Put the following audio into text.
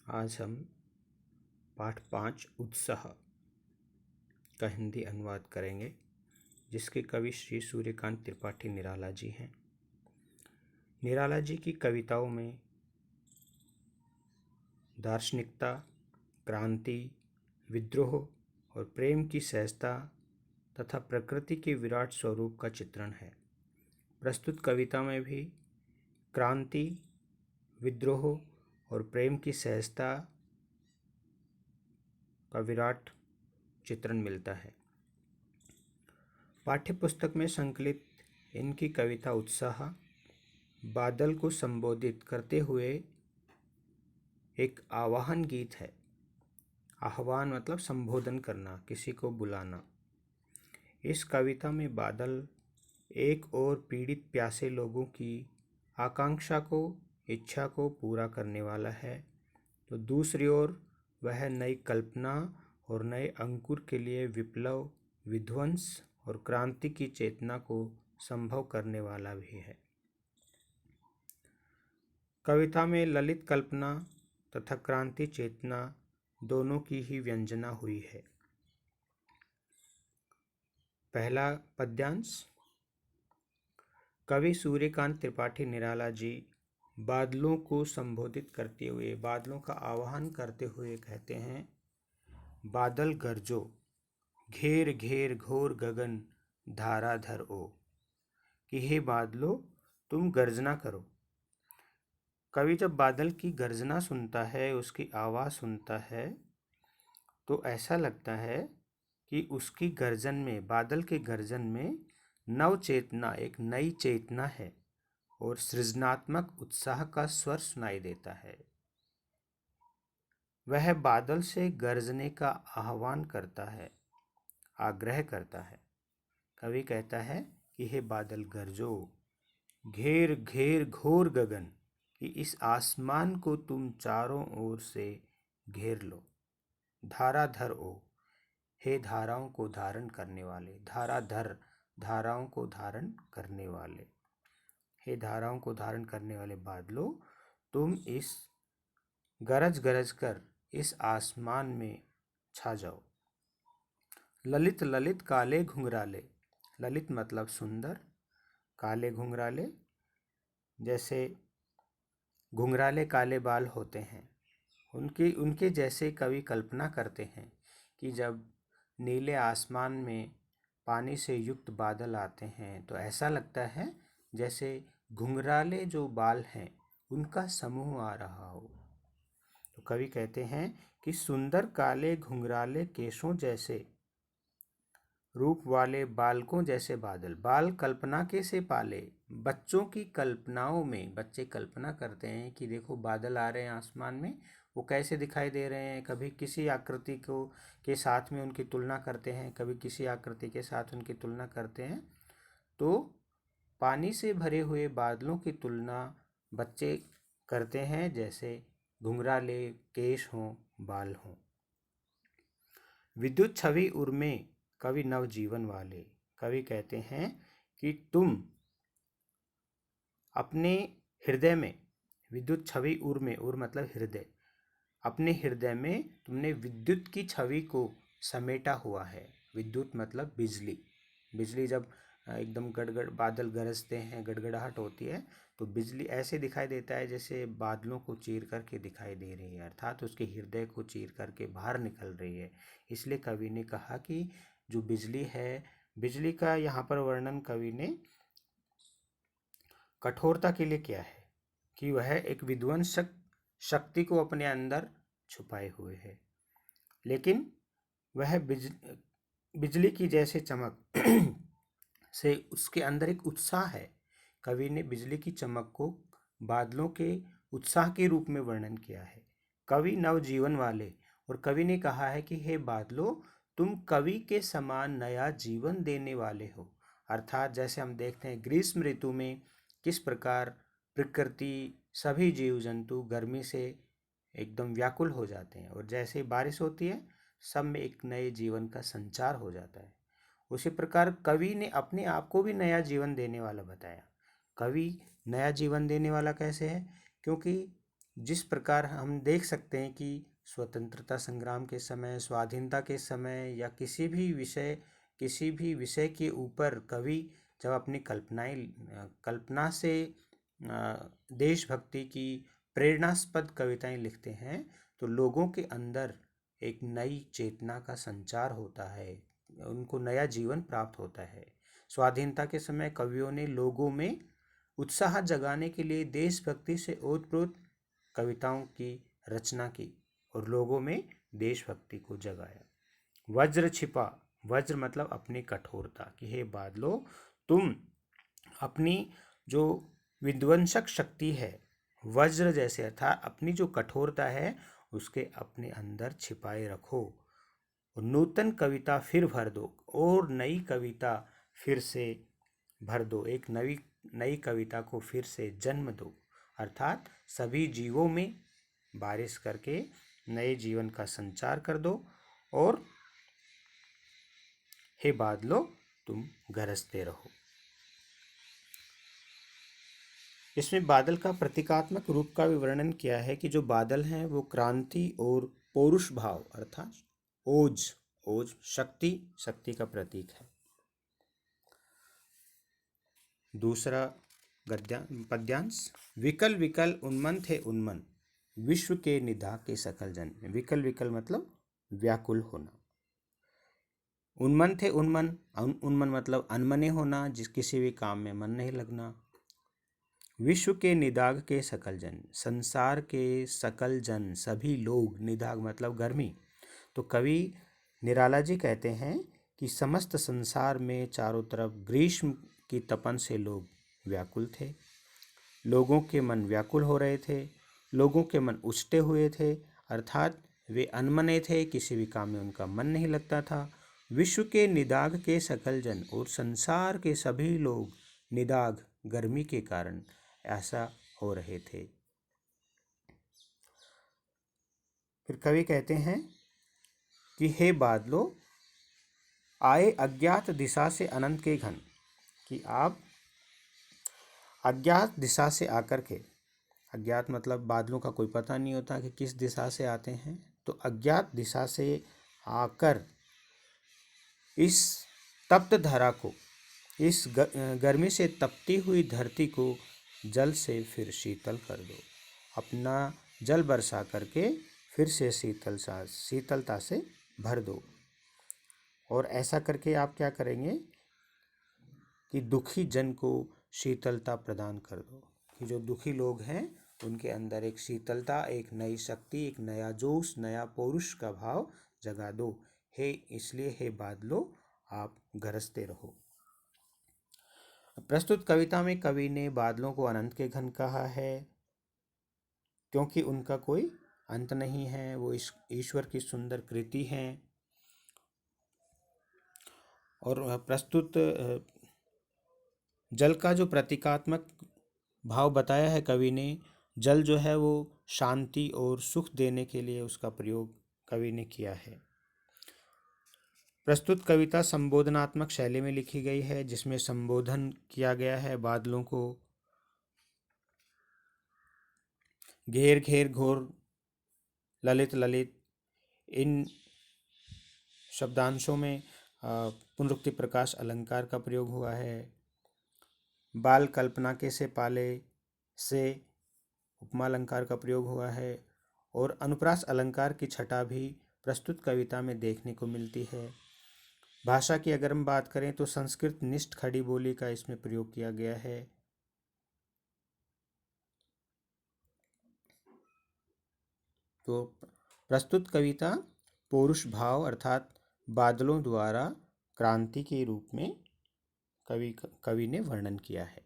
आज हम पाठ 5 उत्साह का हिंदी अनुवाद करेंगे, जिसके कवि श्री सूर्यकांत त्रिपाठी निराला जी हैं। निराला जी की कविताओं में दार्शनिकता, क्रांति, विद्रोह और प्रेम की सहजता तथा प्रकृति के विराट स्वरूप का चित्रण है। प्रस्तुत कविता में भी क्रांति, विद्रोह और प्रेम की सहजता का विराट चित्रण मिलता है। पाठ्यपुस्तक में संकलित इनकी कविता उत्साह बादल को संबोधित करते हुए एक आवाहन गीत है। आह्वान मतलब संबोधन करना, किसी को बुलाना। इस कविता में बादल एक ओर पीड़ित प्यासे लोगों की आकांक्षा को, इच्छा को पूरा करने वाला है, तो दूसरी ओर वह नई कल्पना और नए अंकुर के लिए विप्लव, विध्वंस और क्रांति की चेतना को संभव करने वाला भी है। कविता में ललित कल्पना तथा क्रांति चेतना दोनों की ही व्यंजना हुई है। पहला पद्यांश। कवि सूर्यकांत त्रिपाठी निराला जी बादलों को संबोधित करते हुए, बादलों का आह्वान करते हुए कहते हैं, बादल गरजो, घेर घेर घोर गगन धाराधर ओ। कि हे बादलों, तुम गर्जना करो। कवि जब बादल की गर्जना सुनता है, उसकी आवाज़ सुनता है, तो ऐसा लगता है कि उसकी गर्जन में, बादल के गर्जन में नव चेतना, एक नई चेतना है और सृजनात्मक उत्साह का स्वर सुनाई देता है। वह बादल से गरजने का आह्वान करता है, आग्रह करता है। कवि कहता है कि हे बादल गरजो, घेर घेर घोर गगन, कि इस आसमान को तुम चारों ओर से घेर लो। धाराधर ओ, हे धाराओं को धारण करने वाले, धाराधर, धाराओं को धारण करने वाले। हे धाराओं को धारण करने वाले बादलों, तुम इस गरज गरज कर इस आसमान में छा जाओ। ललित ललित काले घुंघराले, ललित मतलब सुंदर, काले घुंघराले, जैसे घुंघराले काले बाल होते हैं, उनके जैसे कवि कल्पना करते हैं कि जब नीले आसमान में पानी से युक्त बादल आते हैं तो ऐसा लगता है जैसे घुंघराले जो बाल हैं उनका समूह आ रहा हो। तो कवि कहते हैं कि सुंदर काले घुंघराले केशों जैसे, रूप वाले बालकों जैसे बादल। बाल कल्पना के से पाले, बच्चों की कल्पनाओं में बच्चे कल्पना करते हैं कि देखो बादल आ रहे हैं आसमान में, वो कैसे दिखाई दे रहे हैं। कभी किसी आकृति को के साथ में उनकी तुलना करते हैं, कभी किसी आकृति के साथ उनकी तुलना करते हैं। तो पानी से भरे हुए बादलों की तुलना बच्चे करते हैं जैसे घुंघराले केश हों, बाल हों। विद्युत छवि उर्मे कवि नवजीवन वाले। कवि कहते हैं कि तुम अपने हृदय में, विद्युत छवि उर में, उर मतलब हृदय, अपने हृदय में तुमने विद्युत की छवि को समेटा हुआ है। विद्युत मतलब बिजली। बिजली जब एकदम गड़गड़ बादल गरजते हैं, गड़गड़ाहट होती है, तो बिजली ऐसे दिखाई देता है जैसे बादलों को चीर करके दिखाई दे रही है, अर्थात उसके हृदय को चीर करके बाहर निकल रही है। इसलिए कवि ने कहा कि जो बिजली है, बिजली का यहाँ पर वर्णन कवि ने कठोरता के लिए किया है कि वह एक विध्वंसक शक्ति को अपने अंदर छुपाए हुए है, लेकिन वह बिजली की जैसे चमक से उसके अंदर एक उत्साह है। कवि ने बिजली की चमक को बादलों के उत्साह के रूप में वर्णन किया है। कवि नवजीवन वाले, और कवि ने कहा है कि हे बादलों, तुम कवि के समान नया जीवन देने वाले हो। अर्थात जैसे हम देखते हैं ग्रीष्म ऋतु में किस प्रकार प्रकृति, सभी जीव जंतु गर्मी से एकदम व्याकुल हो जाते हैं, और जैसे बारिश होती है सब में एक नए जीवन का संचार हो जाता है। उसी प्रकार कवि ने अपने आप को भी नया जीवन देने वाला बताया। कवि नया जीवन देने वाला कैसे है? क्योंकि जिस प्रकार हम देख सकते हैं कि स्वतंत्रता संग्राम के समय, स्वाधीनता के समय या किसी भी विषय के ऊपर कवि जब अपनी कल्पना से देशभक्ति की प्रेरणास्पद कविताएं लिखते हैं तो लोगों के अंदर एक नई चेतना का संचार होता है, उनको नया जीवन प्राप्त होता है। स्वाधीनता के समय कवियों ने लोगों में उत्साह जगाने के लिए देशभक्ति से ओतप्रोत कविताओं की रचना की और लोगों में देशभक्ति को जगाया। वज्र छिपा, वज्र मतलब अपनी कठोरता कि हे बादलों, तुम अपनी जो विध्वंसक शक्ति है वज्र जैसे अर्थात अपनी जो कठोरता है उसके अपने अंदर छिपाए रखो और नूतन कविता फिर भर दो और नई कविता फिर से भर दो, एक नई कविता को फिर से जन्म दो, अर्थात सभी जीवों में बारिश करके नए जीवन का संचार कर दो और हे बादलों तुम गरजते रहो। इसमें बादल का प्रतीकात्मक रूप का विवरण किया है कि जो बादल हैं वो क्रांति और पौरुष भाव अर्थात ओज शक्ति का प्रतीक है। दूसरा पद्यांश, विकल विकल उन्मन थे उन्मन, विश्व के निधा के सकल जन। विकल विकल मतलब व्याकुल होना, उन्मन थे उन्मन मतलब अनमने होना, जिस किसी भी काम में मन नहीं लगना। विश्व के निदाग के सकल जन, संसार के सकल जन सभी लोग, निदाग मतलब गर्मी। तो कवि निराला जी कहते हैं कि समस्त संसार में चारों तरफ ग्रीष्म की तपन से लोग व्याकुल थे, लोगों के मन व्याकुल हो रहे थे, लोगों के मन उछटे हुए थे, अर्थात वे अनमने थे, किसी भी काम में उनका मन नहीं लगता था। विश्व के निदाग के सकल जन और संसार के सभी लोग निदाग गर्मी के कारण ऐसा हो रहे थे। फिर कवि कहते हैं कि हे बादलों, आए अज्ञात दिशा से अनंत के घन, कि आप अज्ञात दिशा से आकर के, अज्ञात मतलब बादलों का कोई पता नहीं होता कि किस दिशा से आते हैं, तो अज्ञात दिशा से आकर इस तप्त धरा को, इस गर्मी से तपती हुई धरती को जल से फिर शीतल कर दो, अपना जल बरसा करके फिर से शीतलता से भर दो। और ऐसा करके आप क्या करेंगे कि दुखी जन को शीतलता प्रदान कर दो, कि जो दुखी लोग हैं उनके अंदर एक शीतलता, एक नई शक्ति, एक नया जोश, नया पौरुष का भाव जगा दो। इसलिए हे बादलों आप गरजते रहो। प्रस्तुत कविता में कवि ने बादलों को अनंत के घन कहा है क्योंकि उनका कोई अंत नहीं है, वो ईश्वर की सुंदर कृति हैं। और प्रस्तुत जल का जो प्रतीकात्मक भाव बताया है कवि ने, जल जो है वो शांति और सुख देने के लिए उसका प्रयोग कवि ने किया है। प्रस्तुत कविता संबोधनात्मक शैली में लिखी गई है, जिसमें संबोधन किया गया है बादलों को। घेर घेर घोर ललित ललित, इन शब्दांशों में पुनरुक्ति प्रकाश अलंकार का प्रयोग हुआ है। बाल कल्पना के से पाले से उपमा अलंकार का प्रयोग हुआ है और अनुप्रास अलंकार की छटा भी प्रस्तुत कविता में देखने को मिलती है। भाषा की अगर हम बात करें तो संस्कृत निष्ठ खड़ी बोली का इसमें प्रयोग किया गया है। तो प्रस्तुत कविता पौरुष भाव अर्थात बादलों द्वारा क्रांति के रूप में कवि ने वर्णन किया है।